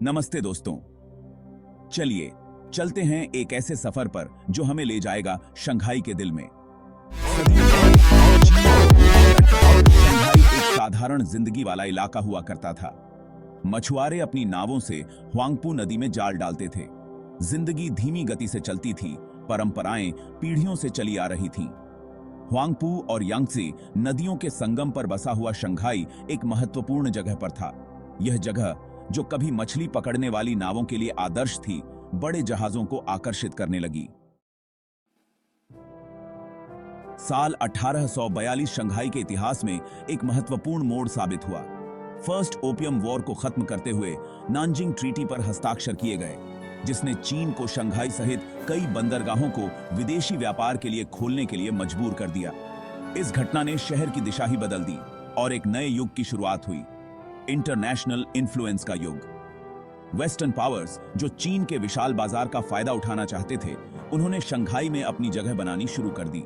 नमस्ते दोस्तों। चलिए चलते हैं एक ऐसे सफर पर जो हमें ले जाएगा शंघाई के दिल में। शंघाई एक साधारण जिंदगी वाला इलाका हुआ करता था। मछुआरे अपनी नावों से हुआंगपू नदी में जाल डालते थे। जिंदगी धीमी गति से चलती थी। परंपराएं पीढ़ियों से चली आ रही थीं। हुआंगपू और यांगत्से नदियों के संगम पर बसा हुआ शंघाई एक महत्वपूर्ण जगह पर था। यह जगह जो कभी मछली पकड़ने वाली नावों के लिए आदर्श थी, बड़े जहाजों को आकर्षित करने लगी। साल 1842 शंघाई के इतिहास में एक महत्वपूर्ण मोड़ साबित हुआ। फर्स्ट ओपियम वॉर को खत्म करते हुए नानजिंग ट्रीटी पर हस्ताक्षर किए गए, जिसने चीन को शंघाई सहित कई बंदरगाहों को विदेशी व्यापार के लिए खोलने के लिए मजबूर कर दिया। इस घटना ने शहर की दिशा ही बदल दी और एक नए युग की शुरुआत हुई, इंटरनेशनल इन्फ्लुएंस का युग। वेस्टर्न पावर्स जो चीन के विशाल बाजार का फायदा उठाना चाहते थे, उन्होंने शंघाई में अपनी जगह बनानी शुरू कर दी।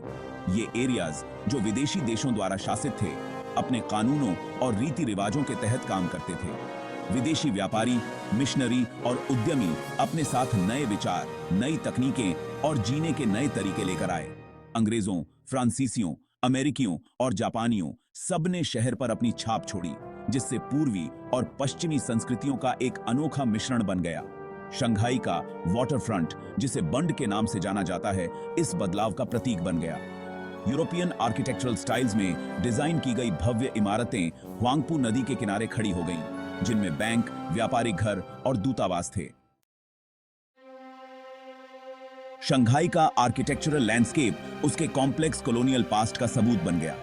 ये एरियाज जो विदेशी देशों द्वारा शासित थे, अपने कानूनों और रीति रिवाजों के तहत काम करते थे। विदेशी व्यापारी, मिशनरी और उद्यमी अपने साथ नए विचार, नई तकनीकें और जीने के नए तरीके लेकर आए। अंग्रेजों, फ्रांसीसियों, अमेरिकियों और जापानियों सबने शहर पर अपनी छाप छोड़ी, जिससे पूर्वी और पश्चिमी संस्कृतियों का एक अनोखा मिश्रण बन गया। शंघाई का वाटरफ्रंट, जिसे बंड के नाम से जाना जाता है, इस बदलाव का प्रतीक बन गया। यूरोपियन आर्किटेक्चरल स्टाइल्स में डिजाइन की गई भव्य इमारतें हुआंगपू नदी के किनारे खड़ी हो गईं, जिनमें बैंक, व्यापारिक घर और दूतावास थे। शंघाई का आर्किटेक्चरल लैंडस्केप उसके कॉम्प्लेक्स कॉलोनियल पास्ट का सबूत बन गया।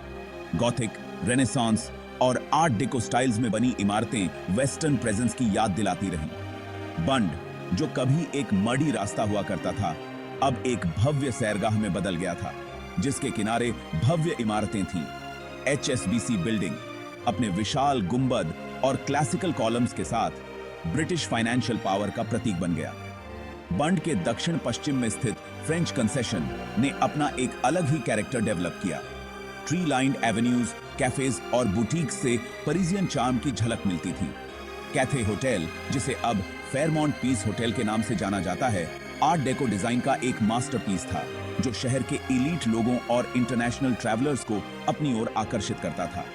गॉथिक, रेनेसांस और आर्ट डेको स्टाइल्स में बनी इमारतें वेस्टर्न प्रेजेंस की याद दिलाती रहीं। बंड, जो कभी एक मडी रास्ता हुआ करता था, अब एक भव्य सैरगाह में बदल गया था, जिसके किनारे भव्य इमारतें थीं। HSBC बिल्डिंग अपने विशाल गुंबद और क्लासिकल कॉलम्स के साथ ब्रिटिश फाइनेंशियल पावर का प्रतीक बन गया। बंड के दक्षिण पश्चिम में स्थित फ्रेंच कंसेशन ने अपना एक अलग ही कैरेक्टर डेवलप किया। ट्री लाइंड एवेन्यूज, कैफेज और बुटीक से परिजियन चार्म की झलक मिलती थी। कैथे होटल, जिसे अब फेयरमाउंट पीस होटल के नाम से जाना जाता है, आर्ट डेको डिजाइन का एक मास्टरपीस था, जो शहर के एलीट लोगों और इंटरनेशनल ट्रैवलर्स को अपनी ओर आकर्षित करता था।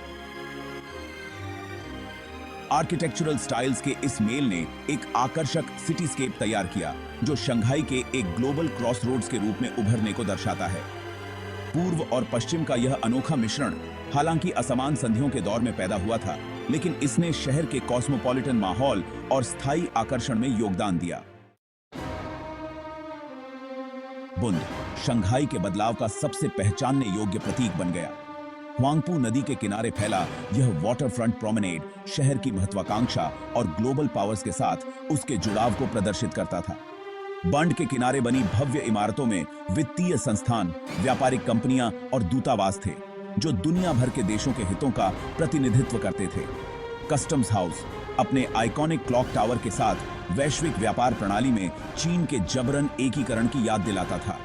आर्किटेक्चरल स्टाइल्स के इस मेल ने एक आकर्षक सिटीस्केप तैयार किया, जो शंघाई के एक ग्लोबल क्रॉसरोड्स के रूप में उभरने को दर्शाता है। पूर्व और पश्चिम का यह अनोखा मिश्रण हालांकि असमान संधियों के दौर में पैदा हुआ था, लेकिन इसने शहर के कॉस्मोपॉलिटन माहौल और स्थायी आकर्षण में योगदान दिया। बुंद शंघाई के बदलाव का सबसे पहचानने योग्य प्रतीक बन गया। हुआंगपू नदी के किनारे फैला यह वाटरफ्रंट प्रोमेनेड शहर की महत्वाकांक्षा और ग्लोबल पावर्स के साथ उसके जुड़ाव को प्रदर्शित करता था। बंड के किनारे बनी भव्य इमारतों में वित्तीय संस्थान, व्यापारिक कंपनियां और दूतावास थे, जो दुनिया भर के देशों के हितों का प्रतिनिधित्व करते थे। कस्टम्स हाउस अपने आइकॉनिक क्लॉक टावर के साथ वैश्विक व्यापार प्रणाली में चीन के जबरन एकीकरण की याद दिलाता था।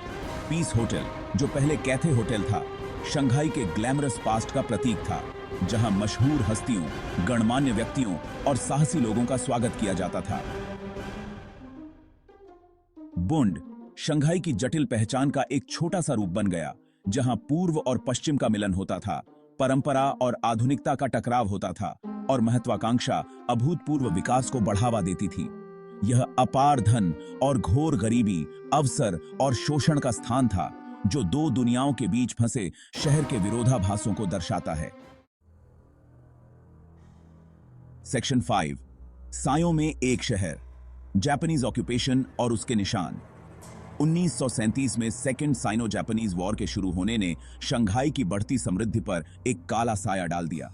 पीस होटल, जो पहले कैथे होटल था, शंघाई के ग्लैमरस पास्ट का प्रतीक था, जहां मशहूर हस्तियों, गणमान्य व्यक्तियों और साहसी लोगों का स्वागत किया जाता था। बुंड शंघाई की जटिल पहचान का एक छोटा सा रूप बन गया, जहां पूर्व और पश्चिम का मिलन होता था, परंपरा और आधुनिकता का टकराव होता था, और महत्वाकांक्षा अभूतपूर्व विकास को बढ़ावा देती थी। यह अपार धन और घोर गरीबी, अवसर और शोषण का स्थान था, जो दो दुनियाओं के बीच फंसे शहर के विरोधाभासों को दर्शाता है। सेक्शन 5, सायों में एक शहर, जापानीज ऑक्यूपेशन और उसके निशान। 1937 में सेकेंड साइनो जापानीज वॉर के शुरू होने ने शंघाई की बढ़ती समृद्धि पर एक काला साया डाल दिया।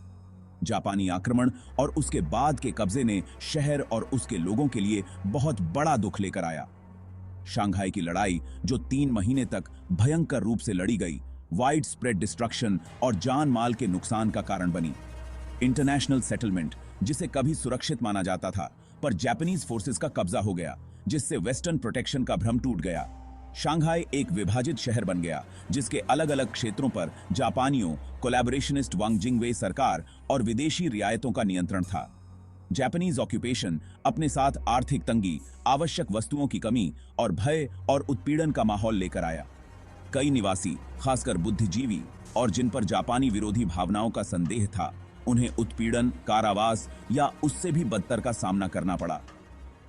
जापानी आक्रमण और उसके बाद के कब्जे ने शहर और उसके लोगों के लिए बहुत बड़ा दुख लेकर आया। शंघाई की लड़ाई, जो 3 महीने तक भयंकर रूप से लड़ी गई, वाइड स्प्रेड डिस्ट्रक्शन और जान माल के नुकसान का कारण बनी। इंटरनेशनल सेटलमेंट, जिसे कभी सुरक्षित माना जाता था, पर जापानीज फोर्सेस का कब्जा हो गया, जिससे वेस्टर्न प्रोटेक्शन का भ्रम टूट गया। शंघाई एक विभाजित शहर बन गया, जिसके अलग अलग क्षेत्रों पर जापानियों, कोलैबोरेशनिस्ट वांग जिंगवे सरकार और विदेशी रियायतों का नियंत्रण था। जापानीज ऑक्यूपेशन अपने साथ आर्थिक तंगी, आवश्यक वस्तुओं की कमी और भय और उत्पीड़न का माहौल लेकर आया। कई निवासी, खासकर बुद्धिजीवी और जिन पर जापानी विरोधी भावनाओं का संदेह था, उन्हें उत्पीड़न, कारावास या उससे भी बदतर का सामना करना पड़ा।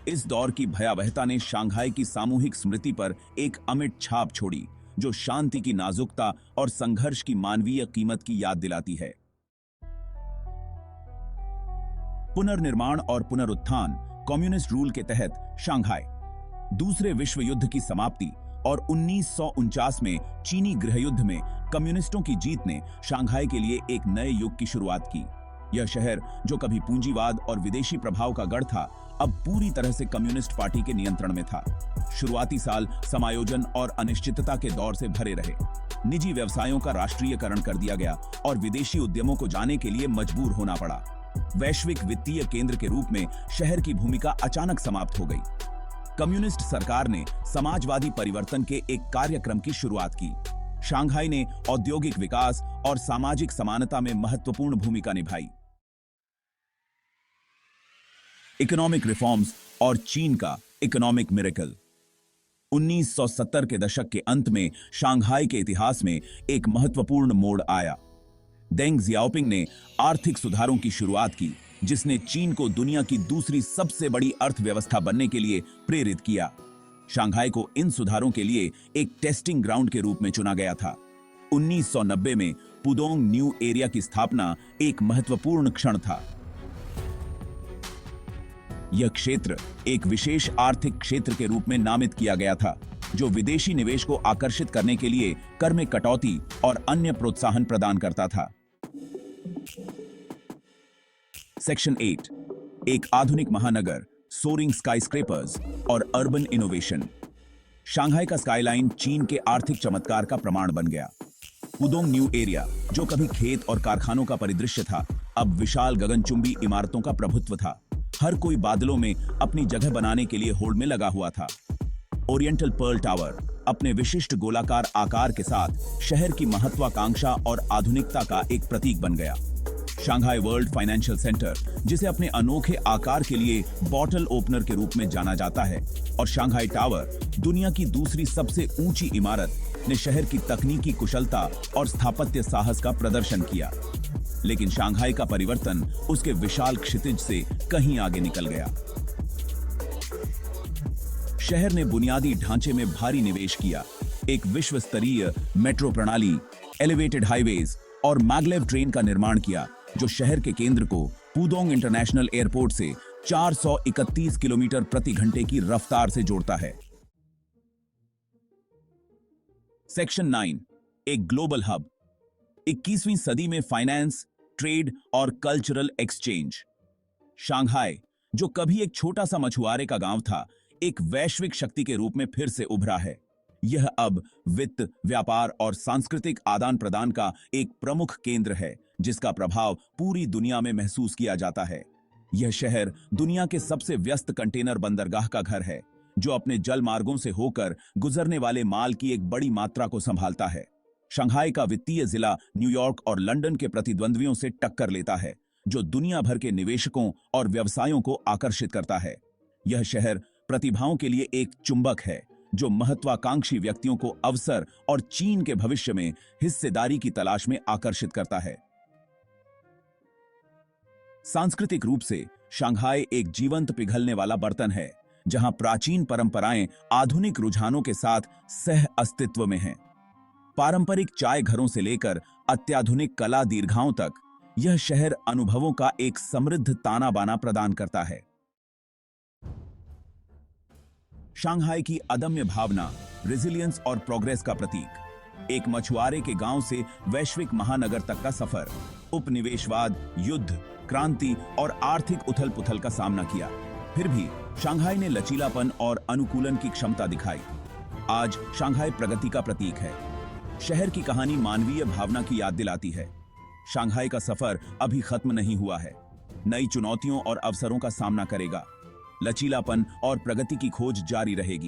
इस दौर की भयावहता ने शंघाई की सामूहिक स्मृति पर एक अमिट छाप छोड़ी, जो शांति की नाजुकता और संघर्ष की मानवीय कीमत की याद दिलाती है। पुनर्निर्माण और पुनरुत्थान। कम्युनिस्ट रूल के तहत शंघाई। दूसरे विश्व युद्ध की समाप्ति और 1949 में चीनी गृहयुद्ध में कम्युनिस्टों की जीत ने शंघाई के लिए एक नए युग की शुरुआत की। यह शहर, जो कभी पूंजीवाद और विदेशी प्रभाव का गढ़ था, अब पूरी तरह से कम्युनिस्ट पार्टी के नियंत्रण में था। शुरुआती साल समायोजन और अनिश्चितता के दौर से भरे रहे। निजी व्यवसायों का राष्ट्रीयकरण कर दिया गया और विदेशी उद्यमों को जाने के लिए मजबूर होना पड़ा। वैश्विक वित्तीय केंद्र के रूप में शहर की भूमिका अचानक समाप्त हो गई। कम्युनिस्ट सरकार ने समाजवादी परिवर्तन के एक कार्यक्रम की शुरुआत की। शंघाई ने औद्योगिक विकास और सामाजिक समानता में महत्वपूर्ण भूमिका निभाई। इकोनॉमिक रिफॉर्म्स और चीन का इकोनॉमिक मिरेकल। 1970 के दशक के अंत में शंघाई के इतिहास में एक महत्वपूर्ण मोड़ आया। डेंग जियाओपिंग ने आर्थिक सुधारों की शुरुआत की, जिसने चीन को दुनिया की दूसरी सबसे बड़ी अर्थव्यवस्था बनने के लिए प्रेरित किया। शंघाई को इन सुधारों के लिए एक टेस्टिंग ग्राउंड के रूप में चुना गया था। 1990 में पुडोंग न्यू एरिया की स्थापना एक महत्वपूर्ण क्षण था। यह क्षेत्र एक विशेष आर्थिक क्षेत्र के रूप में नामित किया गया था, जो विदेशी निवेश को आकर्षित करने के लिए कर में कटौती और अन्य प्रोत्साहन प्रदान करता था। सेक्शन 8, एक आधुनिक महानगर, सोरिंग स्काईस्क्रेपर्स और अर्बन इनोवेशन। शंघाई का स्काईलाइन चीन के आर्थिक चमत्कार का प्रमाण बन गया। पुडोंग न्यू एरिया, जो कभी खेत और कारखानों का परिदृश्य था, अब विशाल गगनचुंबी इमारतों का प्रभुत्व था। हर कोई बादलों में अपनी जगह बनाने के लिए होड़ में लगा हुआ था। ओरिएंटल पर्ल टावर अपने विशिष्ट गोलाकार आकार के साथ शहर की महत्वाकांक्षा और आधुनिकता का एक प्रतीक बन गया। शंघाई वर्ल्ड फाइनेंशियल सेंटर, जिसे अपने अनोखे आकार के लिए बॉटल ओपनर के रूप में जाना जाता है, और शंघाई टावर, दुनिया की दूसरी सबसे ऊंची इमारत, ने शहर की तकनीकी कुशलता और स्थापत्य साहस का प्रदर्शन किया। लेकिन शंघाई का परिवर्तन उसके विशाल क्षितिज से कहीं आगे निकल गया। शहर ने बुनियादी ढांचे में भारी निवेश किया। एक विश्व स्तरीय मेट्रो प्रणाली, एलिवेटेड हाईवेज और मैग्लेव ट्रेन का निर्माण किया, जो शहर के केंद्र को पुडोंग इंटरनेशनल एयरपोर्ट से 431 किलोमीटर प्रति घंटे की रफ्तार से जोड़ता है। सेक्शन 9, एक ग्लोबल हब। 21वीं सदी में फाइनेंस, ट्रेड और कल्चरल एक्सचेंज। शंघाई, जो कभी एक छोटा सा मछुआरे का गांव था, एक वैश्विक शक्ति के रूप में फिर से उभरा है। यह अब वित्त, व्यापार और सांस्कृतिक आदान प्रदान का एक प्रमुख केंद्र है, जिसका प्रभाव पूरी दुनिया में महसूस किया जाता है। यह शहर दुनिया के सबसे व्यस्त कंटेनर बंदरगाह का घर है, जो अपने जल मार्गों से होकर गुजरने वाले माल की एक बड़ी मात्रा को संभालता है। शंघाई का वित्तीय जिला न्यूयॉर्क और लंदन के प्रतिद्वंद्वियों से टक्कर लेता है, जो दुनिया भर के निवेशकों और व्यवसायों को आकर्षित करता है। यह शहर प्रतिभाओं के लिए एक चुंबक है, जो महत्वाकांक्षी व्यक्तियों को अवसर और चीन के भविष्य में हिस्सेदारी की तलाश में आकर्षित करता है। सांस्कृतिक रूप से शंघाई एक जीवंत पिघलने वाला बर्तन है, जहां प्राचीन परंपराएं आधुनिक रुझानों के साथ सह अस्तित्व में हैं। पारंपरिक चाय घरों से लेकर अत्याधुनिक कला दीर्घाओं तक, यह शहर अनुभवों का एक समृद्ध ताना बाना प्रदान करता है। शंघाई की अदम्य भावना, रेजिलियंस और प्रोग्रेस का प्रतीक। एक मछुआरे के गांव से वैश्विक महानगर तक का सफर, उपनिवेशवाद, युद्ध, क्रांति और आर्थिक उथल पुथल का सामना किया। फिर भी शंघाई ने लचीलापन और अनुकूलन की क्षमता दिखाई। आज शंघाई प्रगति का प्रतीक है। शहर की कहानी मानवीय भावना की याद दिलाती है। शंघाई का सफर अभी खत्म नहीं हुआ है। नई चुनौतियों और अवसरों का सामना करेगा। लचीलापन और प्रगति की खोज जारी रहेगी।